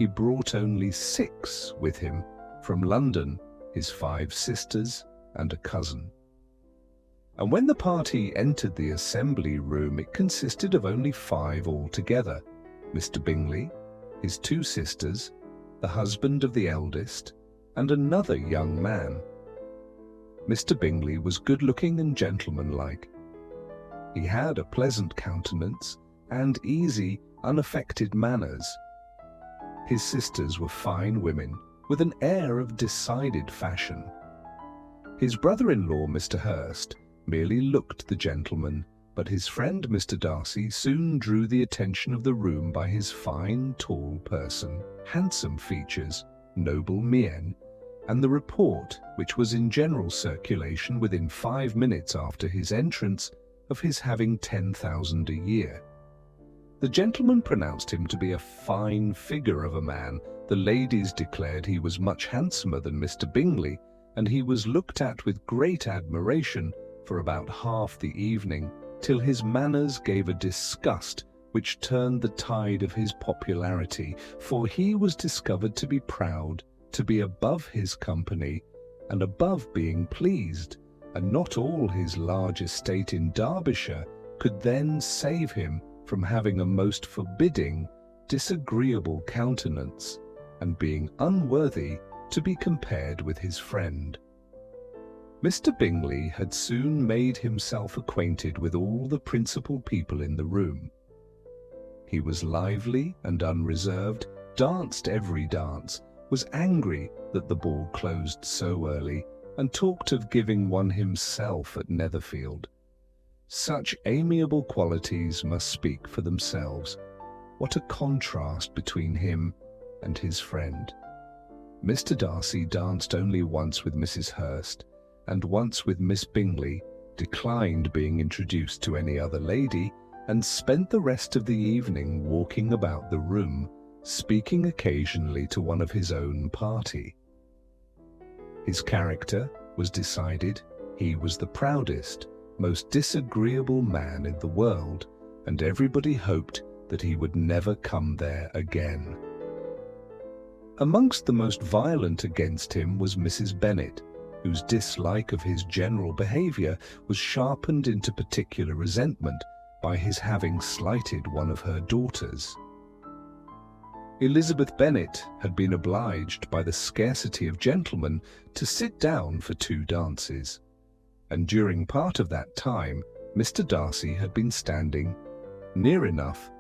he brought only 6 with him from London, his 5 sisters and a cousin. And when the party entered the assembly room, it consisted of only 5 altogether: Mr. Bingley, his 2 sisters, the husband of the eldest, and another young man. Mr. Bingley was good-looking and gentlemanlike. He had a pleasant countenance and easy, unaffected manners. His sisters were fine women, with an air of decided fashion. His brother-in-law, Mr. Hurst, merely looked the gentleman, but his friend Mr. Darcy soon drew the attention of the room by his fine, tall person, handsome features, noble mien, and the report, which was in general circulation within 5 minutes after his entrance, of his having 10,000 a year. The gentleman pronounced him to be a fine figure of a man. The ladies declared he was much handsomer than Mr. Bingley, and he was looked at with great admiration for about half the evening, till his manners gave a disgust which turned the tide of his popularity, for he was discovered to be proud, to be above his company, and above being pleased, and not all his large estate in Derbyshire could then save him from having a most forbidding, disagreeable countenance, and being unworthy to be compared with his friend. Mr. Bingley had soon made himself acquainted with all the principal people in the room. He was lively and unreserved, danced every dance, was angry that the ball closed so early, and talked of giving one himself at Netherfield. Such amiable qualities must speak for themselves. What a contrast between him and his friend. Mr. Darcy danced only once with Mrs. Hurst, and once with Miss Bingley, declined being introduced to any other lady, and spent the rest of the evening walking about the room, speaking occasionally to one of his own party. His character was decided. He was the proudest, most disagreeable man in the world, and everybody hoped that he would never come there again. Amongst the most violent against him was Mrs. Bennet, whose dislike of his general behaviour was sharpened into particular resentment by his having slighted one of her daughters. Elizabeth Bennet had been obliged by the scarcity of gentlemen to sit down for 2 dances, and during part of that time Mr. Darcy had been standing near enough